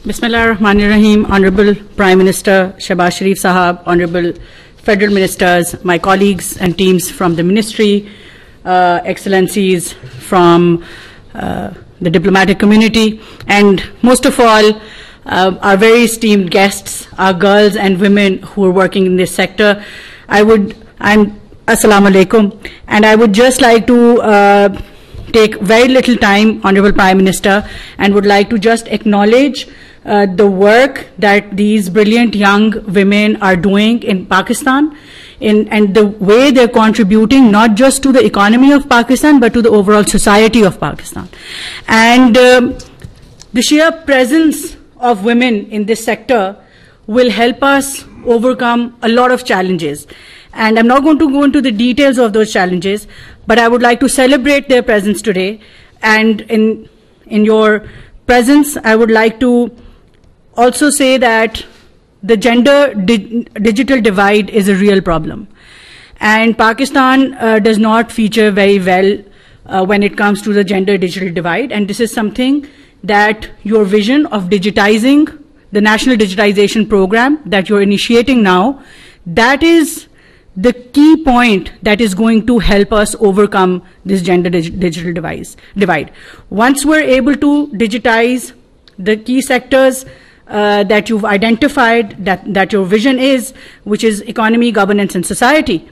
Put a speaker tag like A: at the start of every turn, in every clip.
A: Bismillah ar-Rahman ar-Rahim. Honorable Prime Minister Shehbaz Sharif Sahab, Honorable Federal Ministers, my colleagues and teams from the Ministry, Excellencies from the diplomatic community, and most of all, our very esteemed guests, our girls and women who are working in this sector. Assalamu alaikum, and I would just like to take very little time, Honorable Prime Minister, and would like to just acknowledge the work that these brilliant young women are doing in Pakistan, and the way they're contributing not just to the economy of Pakistan but to the overall society of Pakistan. And the sheer presence of women in this sector will help us overcome a lot of challenges. And I'm not going to go into the details of those challenges, but I would like to celebrate their presence today. And in your presence, I would like to also say that the gender digital divide is a real problem. And Pakistan does not feature very well when it comes to the gender digital divide. And this is something that your vision of digitizing the National Digitization Program that you're initiating now, that is the key point that is going to help us overcome this gender digital divide. Once we're able to digitize the key sectors that you've identified, that your vision is, which is economy, governance, and society,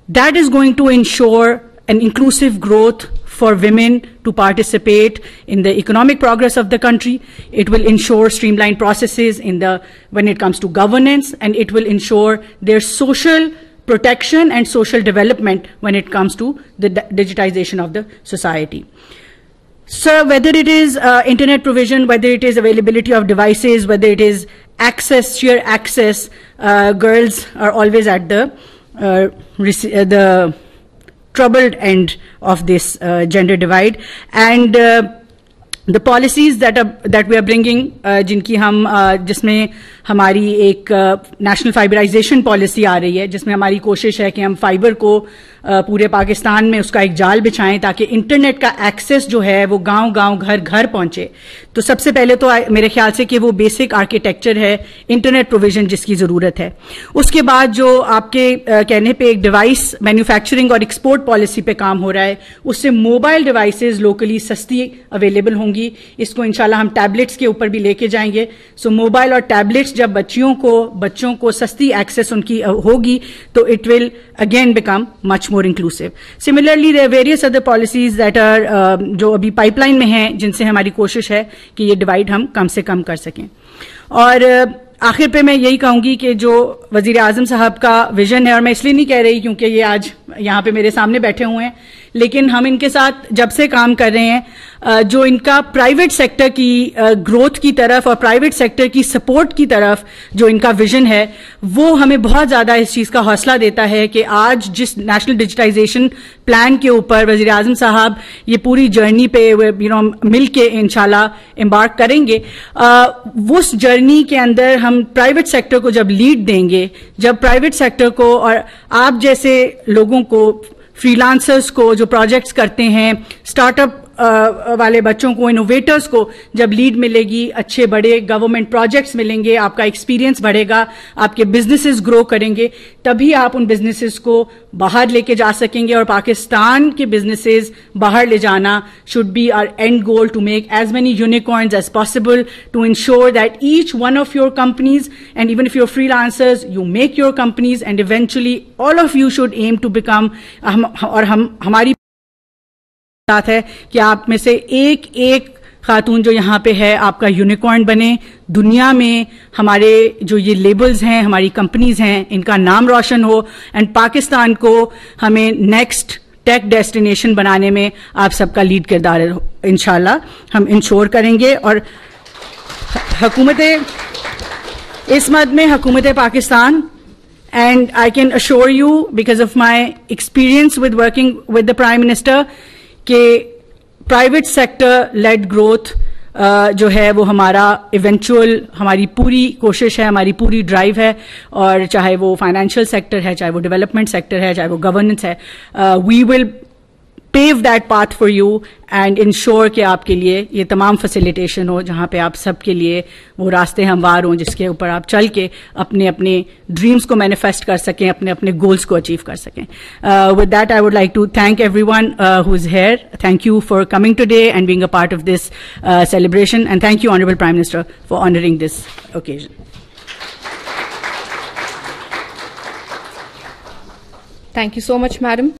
A: that is going to ensure an inclusive growth for women to participate in the economic progress of the country. It will ensure streamlined processes when it comes to governance, and it will ensure their social protection and social development when it comes to the digitization of the society. So whether it is internet provision, whether it is availability of devices, whether it is access, sheer access, girls are always at the troubled end of this gender divide. And the policies that we are bringing, जिसमें हमारी एक national फाइबराइजेशन policy आ रही है, जिसमें हमारी कोशिश है कि हम फाइबर को पूरे पाकिस्तान में उसका एक जाल बिछाएं ताकि इंटरनेट का एक्सेस जो है वो गांव-गांव, घर-घर पहुंचे. तो सबसे पहले तो मेरे ख्याल से कि वो बेसिक आर्किटेक्चर है इंटरनेट प्रोविजन जिसकी जरूरत है. उसके बाद जो आपके कहने पे एक डिवाइस मैन्युफैक्चरिंग और एक्सपोर्ट पॉलिसी पे काम हो रहा है, उससे मोबाइल डिवाइसेज लोकली सस्ती अवेलेबल होंगी. इसको इंशाल्लाह हम टैबलेट्स के ऊपर भी लेके जाएंगे. सो मोबाइल और टैबलेट्स जब बच्चों को सस्ती एक्सेस उनकी होगी तो it will again become much more inclusive. Similarly, there are various other policies that are जो अभी पाइपलाइन में हैं, जिनसे हमारी कोशिश है कि ये डिवाइड हम कम से कम कर सकें. और आखिर पे मैं यही कहूंगी कि जो वजीर आजम साहब का विजन है, और मैं इसलिए नहीं कह रही क्योंकि ये आज यहाँ पे मेरे सामने बैठे हुए हैं, लेकिन हम इनके साथ जब से काम कर रहे हैं, जो इनका प्राइवेट सेक्टर की ग्रोथ की तरफ और प्राइवेट सेक्टर की सपोर्ट की तरफ जो इनका विजन है, वो हमें बहुत ज्यादा इस चीज का हौसला देता है कि आज जिस नेशनल डिजिटाइजेशन प्लान के ऊपर वजीर आजम साहब ये पूरी जर्नी पे मिल के इंशाल्लाह एम्बार्क करेंगे, उस जर्नी के अंदर हम प्राइवेट सेक्टर को जब लीड देंगे, जब प्राइवेट सेक्टर को और आप जैसे लोगों को, फ्रीलांसर्स को जो प्रोजेक्ट्स करते हैं, स्टार्टअप वाले बच्चों को, इनोवेटर्स को जब लीड मिलेगी, अच्छे बड़े गवर्नमेंट प्रोजेक्ट्स मिलेंगे, आपका एक्सपीरियंस बढ़ेगा, आपके बिजनेसेस ग्रो करेंगे, तभी आप उन बिजनेसेस को बाहर लेके जा सकेंगे. और पाकिस्तान के बिजनेसेस बाहर ले जाना should be our end goal, to make as many unicorns as possible, to ensure that each one of your companies, and even if your freelancers, you make your companies, and eventually all of you should aim to become, और हमारी साथ है कि आप में से एक खातून जो यहाँ पे है आपका यूनिकॉर्न बने, दुनिया में हमारे जो ये लेबल्स हैं, हमारी कंपनीज हैं, इनका नाम रोशन हो, एंड पाकिस्तान को हमें नेक्स्ट टेक डेस्टिनेशन बनाने में आप सबका लीड किरदार इंशाल्लाह हम इंश्योर करेंगे. और इस मद में हुकूमत Pakistan, and I can assure you because of my experience with working with the prime minister, कि प्राइवेट सेक्टर लेड ग्रोथ जो है वो हमारा इवेंचुअल, हमारी पूरी कोशिश है, हमारी पूरी ड्राइव है. और चाहे वो फाइनेंशियल सेक्टर है, चाहे वो डेवलपमेंट सेक्टर है, चाहे वो गवर्नेंस है, we will pave that path for you and ensure کہ آپ کے لیے یہ تمام فیسیلیٹیشن ہو جہاں پہ آپ سب کے لیے وہ راستے ہموار ہوں جس کے اوپر آپ چل کے اپنے اپنے ڈریمز کو مینیفیسٹ کر سکیں, اپنے اپنے گولز کو اچیو کر سکیں. With that I would like to thank everyone who is here. Thank you for coming today and being a part of this celebration, and thank you Honorable Prime Minister for honoring this occasion.
B: Thank you so much, Madam.